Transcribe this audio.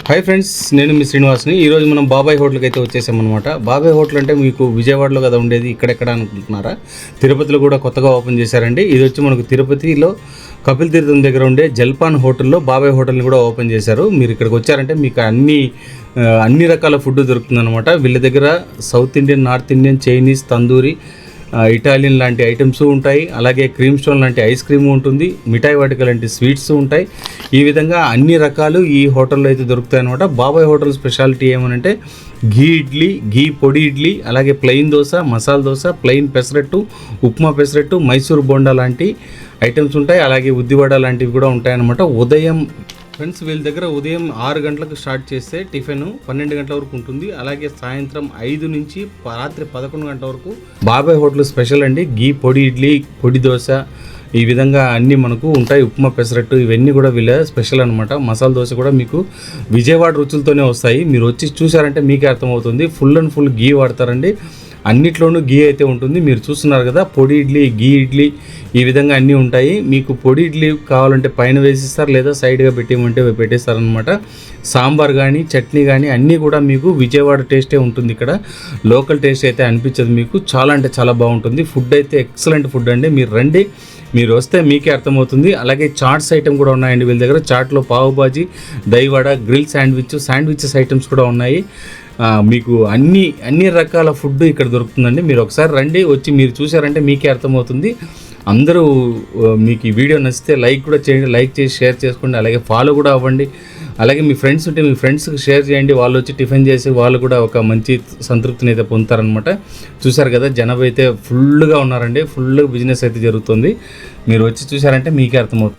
Hi friends, నేను మీ శ్రీనివాస్ని. ఈరోజు మనం బాబాయ్ హోటల్కి అయితే వచ్చేసామన్నమాట. బాబాయ్ హోటల్ అంటే మీకు విజయవాడలో కదా ఉండేది, ఇక్కడెక్కడ అనుకుంటున్నారా? తిరుపతిలో కూడా కొత్తగా ఓపెన్ చేశారండి. ఇది వచ్చి మనకు తిరుపతిలో కపిల్ తీర్థం దగ్గర ఉండే జల్పాన్ హోటల్లో బాబాయ్ హోటల్ని కూడా ఓపెన్ చేశారు. మీరు ఇక్కడికి వచ్చారంటే మీకు అన్ని రకాల ఫుడ్ దొరుకుతుందన్నమాట. వీళ్ళ దగ్గర south Indian, north Indian, Chinese, tandoori, Italian లాంటి ఐటమ్స్ ఉంటాయి. అలాగే క్రీమ్ స్టోన్ లాంటి ఐస్ క్రీమ్ ఉంటుంది. మిఠాయి వాటిక లాంటి స్వీట్స్ ఉంటాయి. ఈ విధంగా అన్ని రకాలు ఈ హోటల్లో అయితే దొరుకుతాయి అనమాట. బాబాయ్ హోటల్ స్పెషాలిటీ ఏమనంటే ఘీ ఇడ్లీ, ఘీ పొడి ఇడ్లీ, అలాగే ప్లెయిన్ దోశ, మసాలా దోశ, ప్లెయిన్ పెసరట్టు, ఉప్మా పెసరట్టు, మైసూర్ బోండా లాంటి ఐటమ్స్ ఉంటాయి. అలాగే ఉద్దివడ లాంటివి కూడా ఉంటాయన్నమాట. ఉదయం ఫ్రెండ్స్ వీళ్ళ దగ్గర ఉదయం 6 గంటలకు స్టార్ట్ చేస్తే టిఫిన్ 12 గంటల వరకు ఉంటుంది. అలాగే సాయంత్రం 5 నుంచి రాత్రి 11 గంటల వరకు బాబాయ్ హోటల్ స్పెషల్ అండి. ఘీ పొడి ఇడ్లీ, పొడి దోశ, ఈ విధంగా అన్నీ మనకు ఉంటాయి. ఉప్మా పెసరట్టు ఇవన్నీ కూడా వీళ్ళ స్పెషల్ అనమాట. మసాలా దోశ కూడా మీకు విజయవాడ రుచులతోనే వస్తాయి. మీరు వచ్చి చూసారంటే మీకే అర్థమవుతుంది. ఫుల్ అండ్ ఫుల్ ఘీ వాడతారండి. అన్నిట్లోనూ ఘీ అయితే ఉంటుంది. మీరు చూస్తున్నారు కదా, పొడి ఇడ్లీ, ఘీ ఇడ్లీ, ఈ విధంగా అన్నీ ఉంటాయి. మీకు పొడి ఇడ్లీ కావాలంటే పైన వేసిస్తారు, లేదా సైడ్గా పెట్టేయమంటే పెట్టేస్తారనమాట. సాంబార్ కానీ, చట్నీ కానీ అన్నీ కూడా మీకు విజయవాడ టేస్టే ఉంటుంది. ఇక్కడ లోకల్ టేస్ట్ అయితే అనిపించదు మీకు. చాలా అంటే చాలా బాగుంటుంది. ఫుడ్ అయితే ఎక్సలెంట్ ఫుడ్ అండి. మీరు రండి, మీరు వస్తే మీకే అర్థమవుతుంది. అలాగే చాట్స్ ఐటమ్ కూడా ఉన్నాయండి వీళ్ళ దగ్గర. చాట్లో పావు బాజీ, దైవడ, గ్రిల్ శాండ్విచెస్ ఐటమ్స్ కూడా ఉన్నాయి. మీకు అన్ని రకాల ఫుడ్ ఇక్కడ దొరుకుతుందండి. మీరు ఒకసారి రండి, వచ్చి మీరు చూసారంటే మీకే అర్థమవుతుంది. అందరూ మీకు ఈ వీడియో నచ్చితే లైక్ కూడా చేయండి, లైక్ చేసి షేర్ చేసుకోండి, అలాగే ఫాలో కూడా అవ్వండి. అలాగే మీ ఫ్రెండ్స్ ఉంటే మీ ఫ్రెండ్స్కి షేర్ చేయండి. వాళ్ళు వచ్చి టిఫిన్ చేసి వాళ్ళు కూడా ఒక మంచి సంతృప్తిని అయితే పొందుతారనమాట. చూసారు కదా, జనాభా అయితే ఫుల్గా ఉన్నారండి. ఫుల్గా బిజినెస్ అయితే జరుగుతుంది. మీరు వచ్చి చూసారంటే మీకే అర్థమవుతుంది.